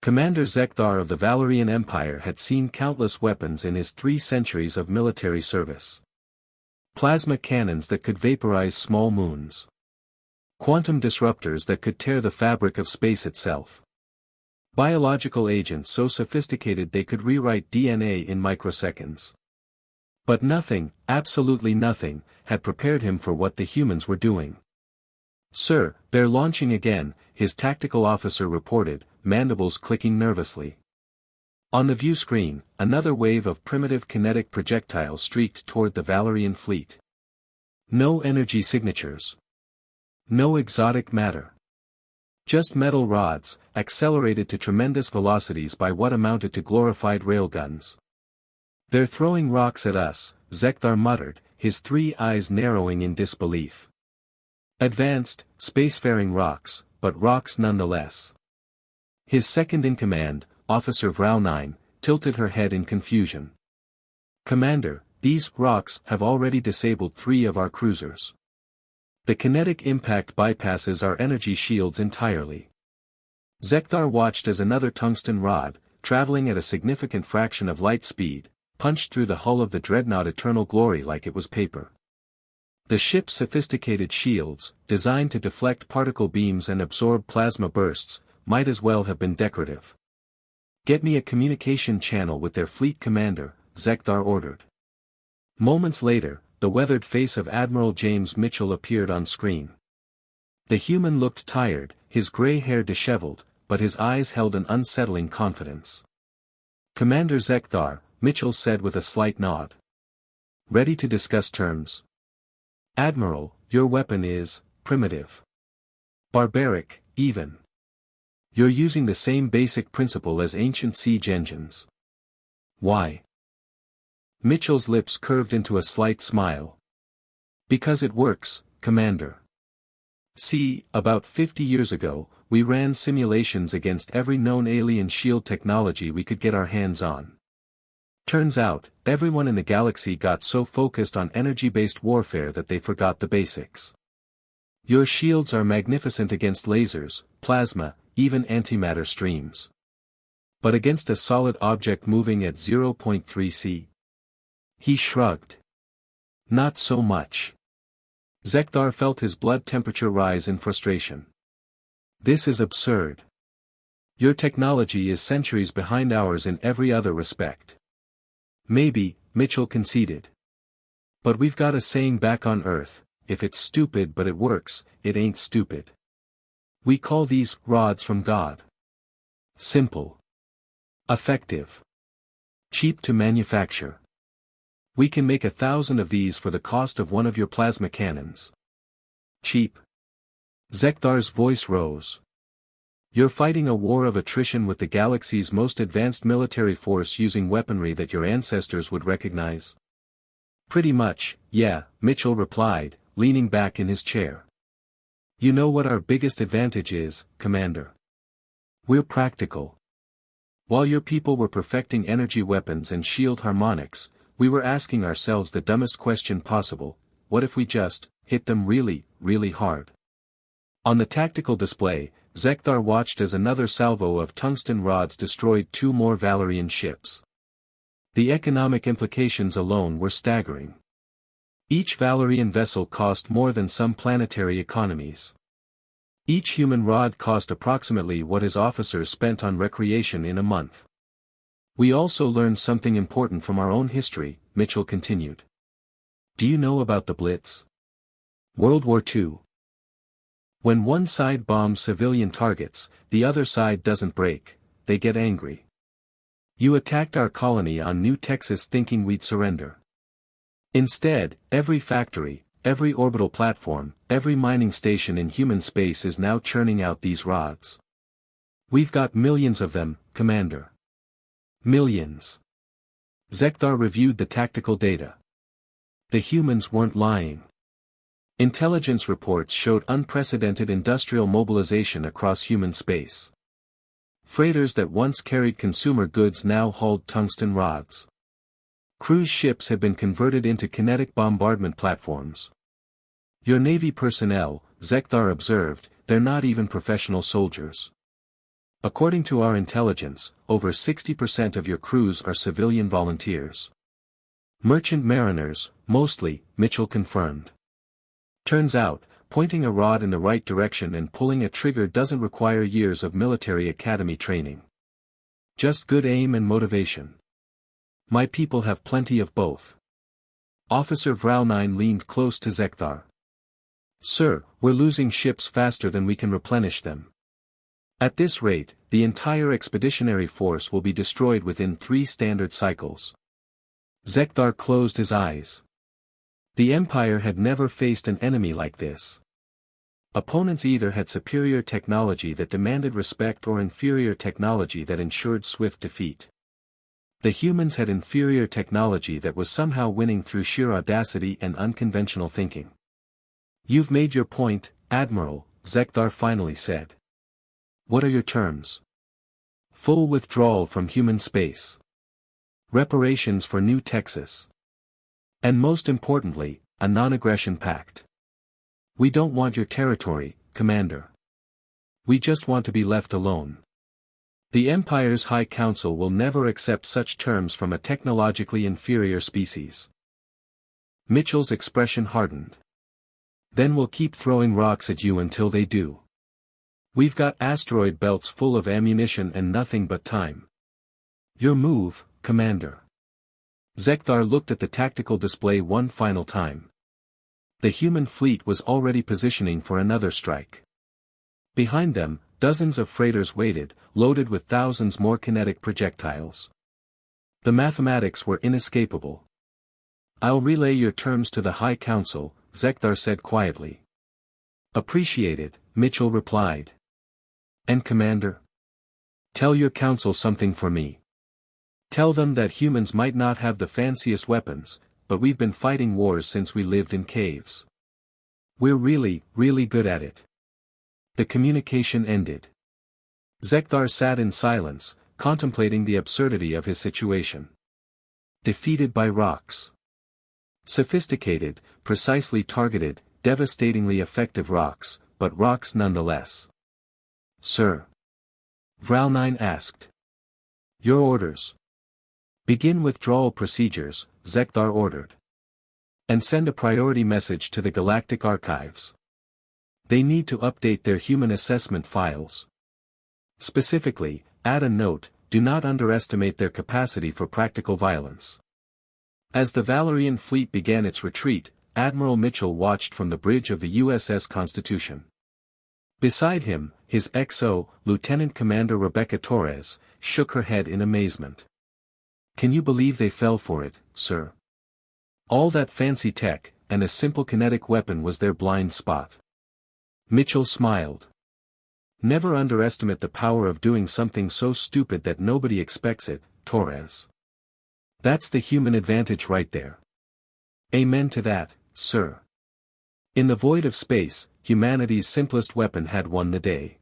Commander Zekthar of the Valerian Empire had seen countless weapons in his 3 centuries of military service. Plasma cannons that could vaporize small moons. Quantum disruptors that could tear the fabric of space itself. Biological agents so sophisticated they could rewrite DNA in microseconds. But nothing, absolutely nothing, had prepared him for what the humans were doing. "Sir, they're launching again," his tactical officer reported, mandibles clicking nervously. On the view screen, another wave of primitive kinetic projectiles streaked toward the Valerian fleet. No energy signatures. No exotic matter. Just metal rods, accelerated to tremendous velocities by what amounted to glorified railguns. "They're throwing rocks at us," Zekthar muttered, his 3 eyes narrowing in disbelief. Advanced, spacefaring rocks, but rocks nonetheless. His second-in-command, Officer Vrau9, tilted her head in confusion. "Commander, these rocks have already disabled 3 of our cruisers. The kinetic impact bypasses our energy shields entirely." Zekthar watched as another tungsten rod, traveling at a significant fraction of light speed, punched through the hull of the dreadnought Eternal Glory like it was paper. The ship's sophisticated shields, designed to deflect particle beams and absorb plasma bursts, might as well have been decorative. "Get me a communication channel with their fleet commander," Zekthar ordered. Moments later, the weathered face of Admiral James Mitchell appeared on screen. The human looked tired, his gray hair disheveled, but his eyes held an unsettling confidence. "Commander Zekthar," Mitchell said with a slight nod. "Ready to discuss terms?" "Admiral, your weapon is primitive. Barbaric, even. You're using the same basic principle as ancient siege engines." "Why?" Mitchell's lips curved into a slight smile. "Because it works, Commander. See, about 50 years ago, we ran simulations against every known alien shield technology we could get our hands on. Turns out, everyone in the galaxy got so focused on energy-based warfare that they forgot the basics. Your shields are magnificent against lasers, plasma, even antimatter streams. But against a solid object moving at 0.3 C? He shrugged. Not so much. Zekthar felt his blood temperature rise in frustration. This is absurd. Your technology is centuries behind ours in every other respect. Maybe, Mitchell conceded. But we've got a saying back on Earth, if it's stupid but it works, it ain't stupid. We call these rods from God. Simple. Effective. Cheap to manufacture. We can make 1,000 of these for the cost of one of your plasma cannons. Cheap. Zekthar's voice rose. You're fighting a war of attrition with the galaxy's most advanced military force using weaponry that your ancestors would recognize? Pretty much, yeah, Mitchell replied, leaning back in his chair. You know what our biggest advantage is, Commander? We're practical. While your people were perfecting energy weapons and shield harmonics, we were asking ourselves the dumbest question possible: what if we just hit them really, really hard? On the tactical display, Zekthar watched as another salvo of tungsten rods destroyed 2 more Valerian ships. The economic implications alone were staggering. Each Valerian vessel cost more than some planetary economies. Each human rod cost approximately what his officers spent on recreation in a month. We also learned something important from our own history, Mitchell continued. Do you know about the Blitz? World War II. When one side bombs civilian targets, the other side doesn't break, they get angry. You attacked our colony on New Texas thinking we'd surrender. Instead, every factory, every orbital platform, every mining station in human space is now churning out these rods. We've got millions of them, Commander. Millions. Zekthar reviewed the tactical data. The humans weren't lying. Intelligence reports showed unprecedented industrial mobilization across human space. Freighters that once carried consumer goods now hauled tungsten rods. Cruise ships had been converted into kinetic bombardment platforms. Your Navy personnel, Zekthar observed, they're not even professional soldiers. According to our intelligence, over 60% of your crews are civilian volunteers. Merchant mariners, mostly, Mitchell confirmed. Turns out, pointing a rod in the right direction and pulling a trigger doesn't require years of military academy training. Just good aim and motivation. My people have plenty of both. Officer Vrau9 leaned close to Zekthar. Sir, we're losing ships faster than we can replenish them. At this rate, the entire expeditionary force will be destroyed within 3 standard cycles. Zekthar closed his eyes. The Empire had never faced an enemy like this. Opponents either had superior technology that demanded respect or inferior technology that ensured swift defeat. The humans had inferior technology that was somehow winning through sheer audacity and unconventional thinking. You've made your point, Admiral, Zekthar finally said. What are your terms? Full withdrawal from human space. Reparations for New Texas. And most importantly, a non-aggression pact. We don't want your territory, Commander. We just want to be left alone. The Empire's High Council will never accept such terms from a technologically inferior species. Mitchell's expression hardened. Then we'll keep throwing rocks at you until they do. We've got asteroid belts full of ammunition and nothing but time. Your move, Commander. Zekthar looked at the tactical display one final time. The human fleet was already positioning for another strike. Behind them, dozens of freighters waited, loaded with thousands more kinetic projectiles. The mathematics were inescapable. I'll relay your terms to the High Council, Zekthar said quietly. Appreciated, Mitchell replied. And Commander? Tell your council something for me. Tell them that humans might not have the fanciest weapons, but we've been fighting wars since we lived in caves. We're really, really good at it. The communication ended. Zekthar sat in silence, contemplating the absurdity of his situation. Defeated by rocks. Sophisticated, precisely targeted, devastatingly effective rocks, but rocks nonetheless. Sir. Vrau9 asked. Your orders. Begin withdrawal procedures, Zekthar ordered. And send a priority message to the Galactic Archives. They need to update their human assessment files. Specifically, add a note, do not underestimate their capacity for practical violence. As the Valerian fleet began its retreat, Admiral Mitchell watched from the bridge of the USS Constitution. Beside him, his XO, Lieutenant Commander Rebecca Torres, shook her head in amazement. Can you believe they fell for it, sir? All that fancy tech, and a simple kinetic weapon was their blind spot. Mitchell smiled. Never underestimate the power of doing something so stupid that nobody expects it, Torres. That's the human advantage right there. Amen to that, sir. In the void of space, humanity's simplest weapon had won the day.